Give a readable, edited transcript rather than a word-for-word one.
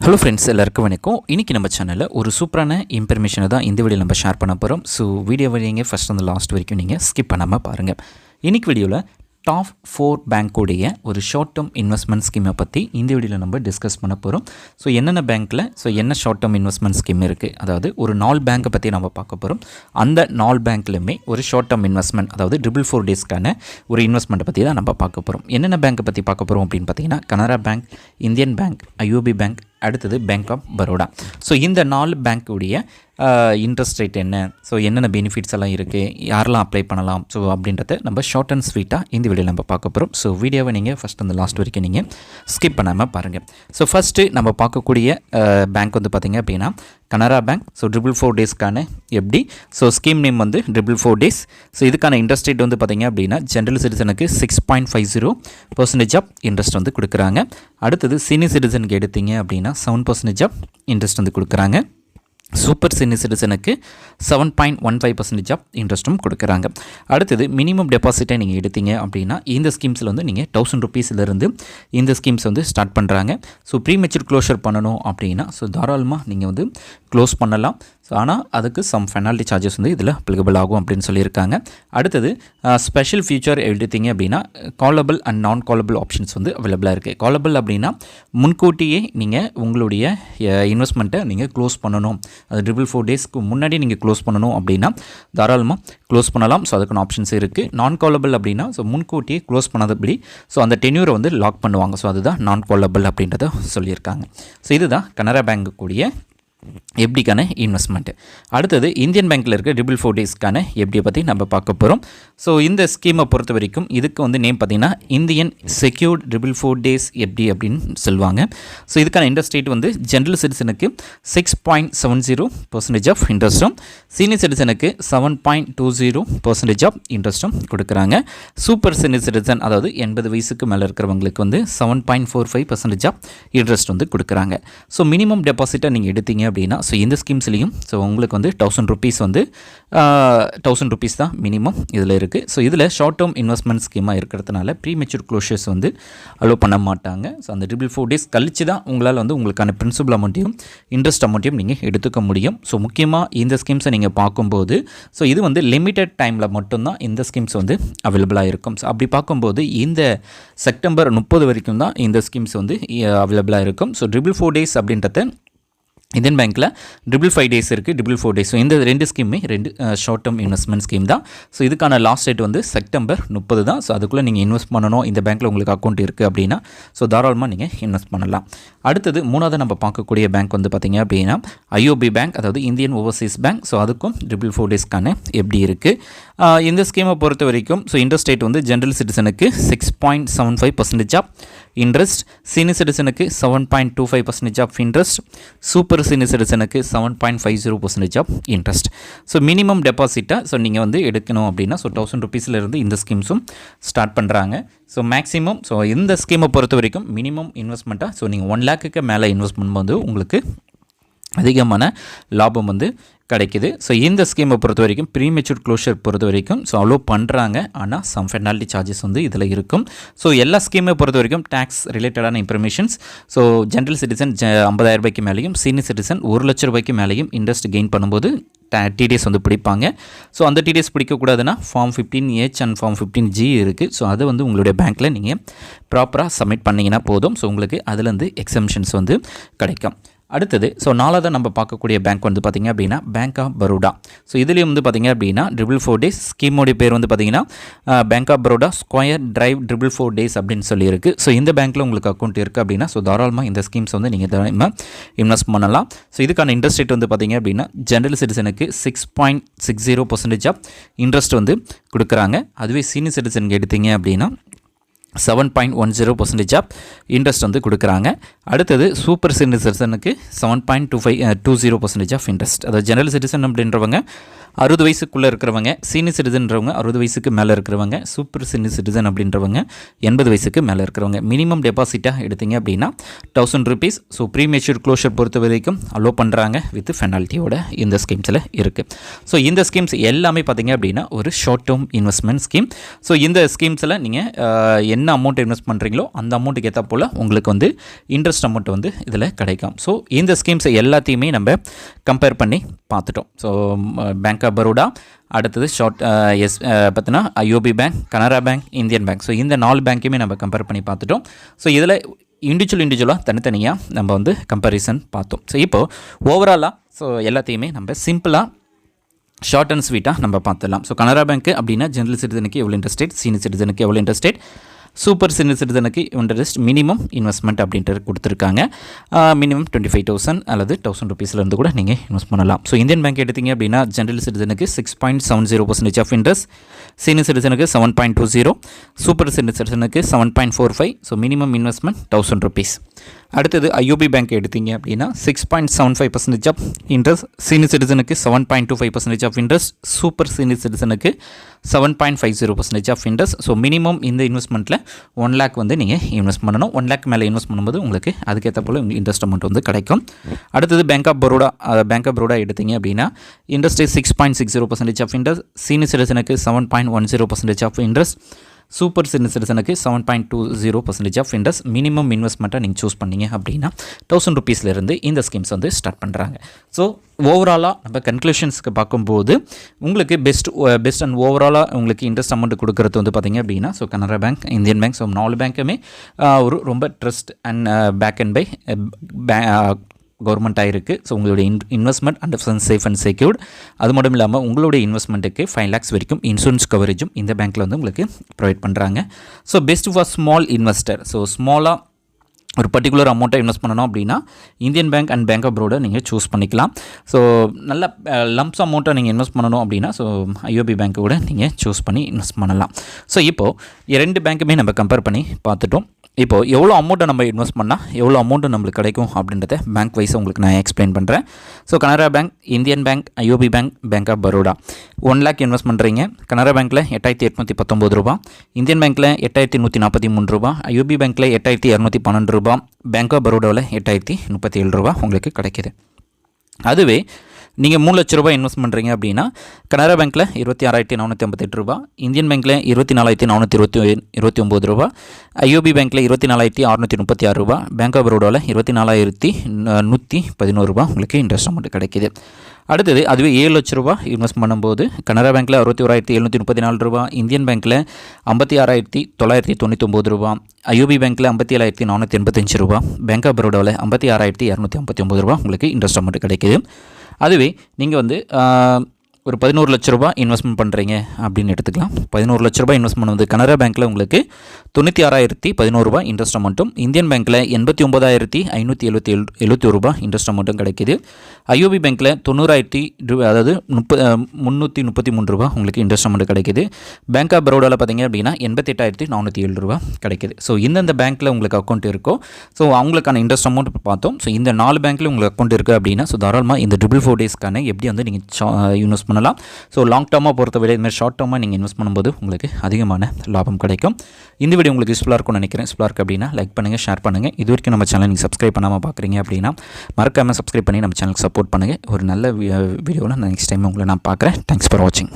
Hello friends, எல்லாருக்கும் வணக்கம். இன்றைக்கி நம்ம சேனலில் ஒரு சூப்பரான இன்ஃபர்மேஷனை தான் இந்த வீடியோவில் நம்ம ஷேர் பண்ண போகிறோம். ஸோ வீடியோவை நீங்கள் ஃபஸ்ட் வந்து லாஸ்ட் வரைக்கும் நீங்கள் ஸ்கிப் பண்ணாமல் பாருங்கள். இன்றைக்கி வீடியோவில் டாப் 4 பேங்க்குடைய ஒரு ஷார்ட் டேர்ம் இன்வெஸ்ட்மெண்ட் ஸ்கீமை பற்றி இந்த வீடியோவில் நம்ம டிஸ்கஸ் பண்ண போகிறோம். ஸோ என்னென்ன பேங்க்கில் என்ன ஷார்ட் டேர்ம் இன்வெஸ்ட்மெண்ட் ஸ்கீம் இருக்குது, அதாவது ஒரு 4 பேங்க்கை பற்றி நம்ம பார்க்க போகிறோம். அந்த 4 பேங்க்லையுமே ஒரு ஷார்ட் டேர்ம் இன்வெஸ்ட்மெண்ட், அதாவது 4 டேஸ்க்கான ஒரு இன்வெஸ்ட்மெண்ட்டை பற்றி தான் நம்ம பார்க்க போகிறோம். என்னென்ன பேங்க்கை பற்றி பார்க்க போகிறோம் அப்படின்னு பார்த்தீங்கன்னா, Canara bank, Indian bank, IOB bank, அடுத்தது பேங்க் ஆஃப் பரோடா. ஸோ இந்த 4 பேங்க்குடைய இன்ட்ரெஸ்ட் ரேட் என்ன, ஸோ என்னென்ன பெனிஃபிட்ஸ் எல்லாம் இருக்குது, யாரெல்லாம் அப்ளை பண்ணலாம், ஸோ அப்படின்றத நம்ம ஷார்ட் அண்ட் ஸ்வீட்டாக இந்த வீடியோவில் நம்ம பார்க்க போகிறோம். ஸோ வீடியோவை நீங்கள் ஃபஸ்ட் அந்த லாஸ்ட் வரைக்கும் நீங்கள் ஸ்கிப் பண்ணாமல் பாருங்கள். ஸோ ஃபஸ்ட்டு நம்ம பார்க்கக்கூடிய பேங்க் வந்து பார்த்திங்க அப்படின்னா கனரா பேங்க். ஸோ 4 டேஸ்க்கான எப்படி, ஸோ ஸ்கீம் நேம் வந்து 4 டேஸ். ஸோ இதுக்கான இன்ட்ரெஸ்ட் ரேட் வந்து பார்த்திங்க அப்படின்னா ஜென்ரல் சிட்டிசனுக்கு 6.50% ஆஃப் இன்ட்ரெஸ்ட் வந்து கொடுக்குறாங்க. அடுத்தது சீனியர் சிட்டிசனுக்கு எடுத்தீங்க அப்படின்னா 7% ஆஃப் இன்ட்ரெஸ்ட் வந்து கொடுக்குறாங்க. சூப்பர் சீனியர் சிட்டிசனுக்கு 7.15% ஆஃப் இன்ட்ரெஸ்ட்டும் கொடுக்குறாங்க. அடுத்தது மினிமம் டெபாசிட்டை நீங்கள் எடுத்தீங்க அப்படின்னா இந்த ஸ்கீம்ஸில் வந்து நீங்கள் 1000 ரூபீஸ்லேருந்து இந்த ஸ்கீம்ஸ் வந்து ஸ்டார்ட் பண்ணுறாங்க. ஸோ ப்ரீமெச்சூர் க்ளோஷர் பண்ணணும் அப்படின்னா ஸோ தாராளமாக நீங்கள் வந்து க்ளோஸ் பண்ணலாம். ஸோ ஆனால் அதுக்கு சம் பெனால்ட்டி சார்ஜஸ் வந்து இதில் அப்ளிகபிள் ஆகும் அப்படின்னு சொல்லியிருக்காங்க. அடுத்தது ஸ்பெஷல் ஃபியூச்சர் எடுத்தீங்க அப்படின்னா காலபிள் அண்ட் நான் காலபிள் ஆப்ஷன்ஸ் வந்து அவைலபிளாக இருக்குது. காலபிள் அப்படின்னா முன்கூட்டியே நீங்கள் உங்களுடைய இன்வெஸ்ட்மெண்ட்டை நீங்கள் க்ளோஸ் பண்ணணும், அது 4 டேஸ்க்கு முன்னாடி நீங்கள் க்ளோஸ் பண்ணணும் அப்படின்னா தாராளமாக க்ளோஸ் பண்ணலாம். ஸோ அதுக்கான ஆப்ஷன்ஸ் இருக்குது. நான் காலபிள் அப்படின்னா ஸோ முன்கூட்டியே க்ளோஸ் பண்ணாதபடி ஸோ அந்த டென்யூரை வந்து லாக் பண்ணுவாங்க. ஸோ அதுதான் நான் காலபிள் அப்படின்றத சொல்லியிருக்காங்க. ஸோ இதுதான் கனரா பேங்க் கூடிய எப்படிக்கான இன்வெஸ்ட்மெண்ட்டு. அடுத்தது இந்தியன் பேங்க்கில் இருக்க 4 டேஸ்க்கான எப்படியை பற்றி நம்ம பார்க்க போகிறோம். ஸோ இந்த ஸ்கீமை பொறுத்த வரைக்கும் இதுக்கு வந்து நேம் பார்த்திங்கன்னா இந்தியன் செக்யூர்ட் 4 டேஸ் எப்படி அப்படின்னு சொல்லுவாங்க. ஸோ இதுக்கான இன்ட்ரெஸ்ட் ரேட் வந்து ஜென்ரல் சிட்டிசனுக்கு 6.70% ஆஃப் இன்ட்ரெஸ்ட்டும், சீனியர் சிட்டிசனுக்கு 7.20% ஆஃப் இன்ட்ரெஸ்ட்டும் கொடுக்குறாங்க. சூப்பர் சீனியர் சிட்டிசன், அதாவது 80 வயசுக்கு மேலே இருக்கிறவங்களுக்கு வந்து 7.45% ஆஃப் இன்ட்ரெஸ்ட் வந்து கொடுக்குறாங்க. ஸோ மினிமம் டெபாசிட்டை நீங்கள் எடுத்தீங்க அப்படின்னா ஸோ இந்த ஸ்கீம்ஸ்லேயும் ஸோ உங்களுக்கு வந்து 1000 ரூபீஸ் வந்து 1000 ரூபீஸ் தான் மினிமம் இதில் இருக்குது. ஸோ இதில் ஷார்ட் டேர்ம் இன்வெஸ்ட்மெண்ட் ஸ்கீமாக இருக்கிறதுனால ப்ரீமெச்சூர் க்ளோஷர்ஸ் வந்து அலோவ் பண்ண மாட்டாங்க. ஸோ அந்த 4 டேஸ் கழிச்சு தான் உங்களால் வந்து உங்களுக்கான பிரின்சிபல் அமௌண்ட்டையும் இன்ட்ரெஸ்ட் அமௌண்ட்டையும் நீங்கள் எடுத்துக்க முடியும். ஸோ முக்கியமாக இந்த ஸ்கீம்ஸை நீங்கள் பார்க்கும்போது ஸோ இது வந்து லிமிட்டட் டைமில் மட்டும்தான் இந்த ஸ்கீம்ஸ் வந்து அவைலபிளாக இருக்கும். ஸோ அப்படி பார்க்கும்போது இந்த செப்டம்பர் 30 வரைக்கும் தான் இந்த ஸ்கீம்ஸ் வந்து அவைலபிளாக இருக்கும். ஸோ 4 டேஸ் அப்படின்றத இந்தியன் பேங்க்கில் 5 டேஸ் இருக்குது, 4 டேஸ். ஸோ இந்த 2 ஸ்கீமே 2 ஷார்ட் டேர்ம் இன்வெஸ்ட்மெண்ட் ஸ்கீம் தான். ஸோ இதுக்கான லாஸ்ட் டேட் வந்து செப்டம்பர் 30 தான். ஸோ அதுக்குள்ளே நீங்கள் இன்வெஸ்ட் பண்ணணும், இந்த பேங்க்கில் உங்களுக்கு அக்கௌண்ட் இருக்குது அப்படின்னா ஸோ தாராளமாக நீங்கள் இன்வெஸ்ட் பண்ணலாம். அடுத்தது மூணாவது நம்ம பார்க்கக்கூடிய பேங்க் வந்து பார்த்திங்க அப்படின்னா IOB பேங்க், அதாவது இந்தியன் ஓவர்சீஸ் பேங்க். ஸோ அதுக்கும் 4 டேஸ்க்கான எப்படி இருக்குது. இந்த ஸ்கீமை பொறுத்த வரைக்கும் ஸோ இன்ட்ரெஸ்ட் ரேட் வந்து ஜென்ரல் சிட்டிசனுக்கு 6.75% ஆஃப் இன்ட்ரெஸ்ட், சீனியர் சிட்டிசனுக்கு 7.25% ஆஃப் இன்ட்ரெஸ்ட், சூப்பர் சீனியர் சிட்டிசனுக்கு 7.50% ஆஃப் இன்ட்ரெஸ்ட். ஸோ மினிமம் டெபாசிட்டாக ஸோ நீங்கள் வந்து எடுக்கணும் அப்படின்னா ஸோ 1000 ரூபீஸ்லேருந்து இந்த ஸ்கீம்ஸும் ஸ்டார்ட் பண்ணுறாங்க. ஸோ மேக்ஸிமம் ஸோ இந்த ஸ்கீமை பொறுத்த வரைக்கும் மினிமம் இன்வெஸ்ட்மெண்ட்டாக ஸோ நீங்கள் 1 லேக்குக்கு மேலே இன்வெஸ்ட் பண்ணும்போது உங்களுக்கு அதிகமான லாபம் வந்து கிடைக்குது. ஸோ இந்த ஸ்கீமை பொறுத்த வரைக்கும் ப்ரீமெச்சூர் க்ளோஷர் பொறுத்த வரைக்கும் ஸோ அலோவ் பண்ணுறாங்க, ஆனால் சம் பெனால்ட்டி சார்ஜஸ் வந்து இதில் இருக்கும். ஸோ எல்லா ஸ்கீமை பொறுத்த வரைக்கும் டேக்ஸ் ரிலேட்டடான இன்ஃபர்மேஷன்ஸ். ஸோ ஜென்ரல் சிட்டிசன் 50,000 ரூபாய்க்கு மேலேயும், சீனியர் சிட்டிசன் 1 லட்ச ரூபாய்க்கு மேலேயும் இன்ட்ரெஸ்ட் கெயின் பண்ணும்போது TDS வந்து பிடிப்பாங்க. ஸோ அந்த TDS பிடிக்கக்கூடாதுன்னா form 15H and form 15G இருக்குது. ஸோ அதை வந்து உங்களுடைய பேங்க்கில் நீங்கள் ப்ராப்பராக சப்மிட் பண்ணிங்கன்னா போதும். ஸோ உங்களுக்கு அதுலேருந்து எக்ஸம்ஷன்ஸ் வந்து கிடைக்கும். அடுத்தது ஸோ 4வது நம்ம பார்க்கக்கூடிய பேங்க் வந்து பார்த்திங்க அப்படின்னா பேங்க் ஆஃப் பரோடா. ஸோ இதுலேயும் வந்து பார்த்திங்க அப்படின்னா 4 டேஸ் ஸ்கீமோடைய பேர் வந்து பார்த்திங்கன்னா bank of Baroda square drive 4 days அப்படின்னு சொல்லியிருக்கு. ஸோ இந்த பேங்க்கில் உங்களுக்கு அக்கௌண்ட் இருக்குது அப்படின்னா ஸோ தாராளமாக இந்த ஸ்கீம்ஸ் வந்து நீங்கள் தாராளமாக இன்வெஸ்ட் பண்ணலாம். ஸோ இதுக்கான இன்ட்ரெஸ்ட் ரேட் வந்து பார்த்திங்க அப்படின்னா ஜென்ரல் சிட்டிசனுக்கு 6.60% ஆஃப் இன்ட்ரெஸ்ட் வந்து கொடுக்குறாங்க. அதுவே சீனியர் சிட்டிசனுக்கு எடுத்தீங்க அப்படின்னா 7.10% ஆஃப் இன்ட்ரெஸ்ட் வந்து கொடுக்குறாங்க. அடுத்தது சூப்பர் சீனியர் சிட்டிசனுக்கு 7.20% ஆஃப் இன்ட்ரெஸ்ட். அதாவது ஜெனரல் சிட்டிசன் அப்படின்றவங்க 60 வயசுக்குள்ளே இருக்கிறவங்க, சீனியர் சிட்டிசன்றவங்க 60 வயசுக்கு மேலே இருக்கிறவங்க, சூப்பர் சீனியர் சிட்டிசன் அப்படின்றவங்க 80 வயசுக்கு மேலே இருக்கிறவங்க. மினிமம் டெபாசிட்டாக எடுத்தீங்க அப்படின்னா ₹1000. ஸோ ப்ரீமெச்சூர் க்ளோஷர் பொறுத்த வரைக்கும் அலோவ் பண்ணுறாங்க வித் பெனால்ட்டியோட இந்த ஸ்கீம்ஸில் இருக்குது. ஸோ இந்த ஸ்கீம்ஸ் எல்லாமே பார்த்தீங்க அப்படின்னா ஒரு short term investment scheme. So இந்த ஸ்கீம்ஸில் நீங்கள் என்ன அமௌண்ட் இன்வெஸ்ட் பண்ணுறீங்களோ அந்த அமௌண்ட்டுக்கு ஏற்ற போல் உங்களுக்கு வந்து இன்ட்ரெஸ்ட் அமௌண்ட் வந்து இதில் கிடைக்கும். ஸோ இந்த ஸ்கீம்ஸ் எல்லாத்தையுமே நம்ம கம்பேர் பண்ணி பார்த்துட்டோம். ஸோ பேங்க் ஆஃப் பரோடா, அடுத்தது பார்த்தீங்கன்னா IOB bank, Canara bank, Indian bank. So இந்த 4 பேங்க்கையுமே நம்ம கம்பேர் பண்ணி பார்த்துட்டோம். ஸோ இதில் இண்டிவிஜுவலாக தனித்தனியாக நம்ம வந்து கம்பேரிசன் பார்த்தோம். ஸோ இப்போது ஓவராலாக ஸோ எல்லாத்தையுமே நம்ம சிம்பிளாக ஷார்ட் அண்ட் ஸ்வீட்டாக நம்ம பார்த்துடலாம். ஸோ கனரா பேங்க் அப்படின்னா ஜென்ரல் சிட்டிசனுக்கு எவ்வளோ இன்ட்ரெஸ்ட் ரேட், சீனியர் சிட்டிசனுக்கு எவ்வளோ இன்ட்ரெஸ்ட் ரேட், சூப்பர் சீனியர் சிட்டிசனுக்கு இன்ட்ரெஸ்ட் மினிமம் இன்வெஸ்ட்மெண்ட் அப்படின்ட்டு கொடுத்துருக்காங்க. மினிமம் 25,000 அல்லது ₹1,000 கூட நீங்கள் இன்வெஸ்ட் பண்ணலாம். ஸோ இந்தியன் பேங்க் எடுத்திங்க அப்படின்னா ஜென்ரல் சிட்டிசனுக்கு 6.70% ஆஃப் இன்ட்ரெஸ்ட், சீனியர் சிட்டிசனுக்கு 7.20, சூப்பர் சீனியர் சிட்டிசனுக்கு 7.45. So minimum investment ₹1,000. அடுத்தது IOB பேங்க் எடுத்திங்க அப்படின்னா 6.75% ஆஃப் இன்ட்ரெஸ்ட், சீனியர் சிட்டிசனுக்கு 7.25% ஆஃப் இன்ட்ரெஸ்ட், சூப்பர் சீனியர் சிட்டிசனுக்கு 7.50% ஆஃப் இன்ட்ரெஸ்ட். ஸோ மினிமம் இந்த இன்வெஸ்ட்மெண்ட்டில் 1 lakh வந்து நீங்கள் இன்வெஸ்ட் பண்ணணும். 1 lakh மேலே இன்வெஸ்ட் பண்ணும்போது உங்களுக்கு அதுக்கேற்ற போல் இன்ட்ரெஸ்ட் அமௌண்ட் வந்து கிடைக்கும். அடுத்தது பேங்க் ஆஃப் பரோடா எடுத்திங்க அப்படின்னா இன்ட்ரெஸ்ட் 6.60% ஆஃப் இன்ட்ரெஸ்ட், சீனியர் சிட்டிசனுக்கு 7.10% ஆஃப் இன்ட்ரெஸ்ட், சூப்பர் சீனியர் சிட்டிசனுக்கு 7.20% ஆஃப் இன்ட்ரெஸ்ட். மினிமம் இன்வெஸ்ட்மெண்ட்டை நீங்கள் சூஸ் பண்ணிங்க அப்படின்னா ₹1,000 இந்த ஸ்கீம்ஸ் வந்து ஸ்டார்ட் பண்ணுறாங்க. ஸோ ஓவராலாக நம்ம கன்க்ளூஷன்ஸ்க்கு பார்க்கும்போது உங்களுக்கு பெஸ்ட் அண்ட் ஓவராலாக உங்களுக்கு இன்ட்ரெஸ்ட் அமௌண்ட் கொடுக்குறது வந்து பார்த்திங்க அப்படின்னா so Canara bank, Indian bank, so 4 பேங்க்குமே ஒரு ரொம்ப trust and back and by கவர்மெண்ட்டாக இருக்குது. ஸோ உங்களுடைய investment and safe and secured. அது மட்டும் இல்லாமல் உங்களுடைய இன்வெஸ்ட்மெண்ட்டுக்கு 5 lakhs வரைக்கும் இன்சூரன்ஸ் கவரேஜும் இந்த பேங்க்கில் வந்து உங்களுக்கு ப்ரொவைட் பண்ணுறாங்க. So best for small investor. So ஸ்மாலாக ஒரு பர்டிகுலர் அமௌண்ட்டை இன்வெஸ்ட் பண்ணணும் அப்படின்னா Indian bank and bank of Baroda நீங்கள் சூஸ் பண்ணிக்கலாம். ஸோ நல்ல லம்ப்ஸ் அமௌண்ட்டை நீங்கள் இன்வெஸ்ட் பண்ணணும் அப்படின்னா ஸோ IOB பேங்க்கை கூட நீங்கள் சூஸ் பண்ணி இன்வெஸ்ட் பண்ணலாம். ஸோ இப்போது 2 பேங்க்குமே நம்ம கம்பேர் பண்ணி பார்த்துட்டோம். இப்போது எவ்வளோ அமௌண்ட்டை நம்ம இன்வெஸ்ட் பண்ணால் எவ்வளோ அமௌண்ட்டு நம்மளுக்கு கிடைக்கும் அப்படின்றத பேங்க் வைஸாக உங்களுக்கு நான் எக்ஸ்பிளைன் பண்ணுறேன். So Canara bank, Indian bank, IOB bank, bank of Baroda 1 lakh invest பண்ணுறீங்க. கனரா பேங்க்கில் ₹8,819, இந்தியன் பேங்க்கில் ₹8,143, IOB பேங்க்கில் ₹8,212, பேங்க் ஆஃப் பரோடாவில் ₹8,037 உங்களுக்கு கிடைக்கிது. அதுவே நீங்கள் ₹3,00,000 இன்வெஸ்ட் பண்ணுறீங்க அப்படின்னா கனரா பேங்க்கில் ₹26,458, இந்தியன் பேங்க்கில் ₹24,429, IOB பேங்க்கில் ₹24,636, பேங்க் ஆஃப் பரோடாவில் ₹24,111 உங்களுக்கு இன்ட்ரெஸ்ட் அமௌண்ட் கிடைக்கிது. அடுத்தது அதுவே ₹7,00,000 இன்வெஸ்ட் பண்ணும்போது கனரா பேங்க்கில் ₹61,734, இந்தியன் பேங்க்கில் ₹56,999, IOB பேங்க்கில் ₹57,485, பேங்க் ஆஃப் பரோடாவில் ₹56,259 உங்களுக்கு இன்ட்ரெஸ்ட் அமௌண்ட் கிடைக்கிது. அதுவே நீங்கள் வந்து ஒரு ₹11,00,000 இன்வெஸ்ட்மெண்ட் பண்ணுறீங்க அப்படின்னு எடுத்துக்கலாம். ₹11,00,000 இன்வெஸ்ட் பண்ணுவது கனரா பேங்க்கில் உங்களுக்கு ₹96,011 இன்ட்ரெஸ்ட் அமௌண்ட்டும், இந்தியன் பேங்க்கில் ₹89,571 இன்ட்ரெஸ்ட் அமௌண்ட்டும் கிடைக்கிது. IOB பேங்க்கில் 90,000 அதாவது ₹333 உங்களுக்கு இன்ட்ரெஸ்ட் அமௌண்ட் கிடைக்கிது. பேங்க் ஆஃப் பரோடாவில் பார்த்தீங்க அப்படின்னா ₹88,407 கிடைக்கிது. ஸோ இந்தந்த பேங்க்கில் உங்களுக்கு அக்கௌண்ட் இருக்கோ ஸோ அவங்களுக்கான இன்ட்ரெஸ்ட் அமௌண்ட் பார்த்தோம். ஸோ இந்த 4 பேங்க்கில் உங்களுக்கு அக்கௌண்ட் இருக்குது அப்படின்னா ஸோ தாராளமாக இந்த 4 டேஸ்க்கான எப்படி வந்து நீங்கள் இன்வெஸ்ட் பண்ணலாம். ஸோ லாங் டேர்மாக பொறுத்தவரை இதுமாதிரி ஷார்ட் டேர்மாக நீங்கள் இன்வெஸ்ட் பண்ணும்போது உங்களுக்கு அதிகமான லாபம் கிடைக்கும். இந்த வீடியோ உங்களுக்கு யூஸ்ஃபுல்லாக இருக்கும்னு நினைக்கிறேன். யூஸ்ஃபுல்லாக இருக்குது அப்படின்னா லைக் பண்ணுங்கள், ஷேர் பண்ணுங்கள். இது வரைக்கும் நம்ம சேனல் நீங்கள் சப்ஸ்கிரைப் பண்ணாமல் பார்க்குறீங்க அப்படின்னா மறக்காமல் சப்ஸ்கிரைப் பண்ணி நம்ம சேனலுக்கு சப்போர்ட் பண்ணுங்கள். ஒரு நல்ல வீடியோவில் நெக்ஸ்ட் டைம் உங்களை நான் பார்க்குறேன். தேங்க்ஸ் ஃபார் வாட்சிங்.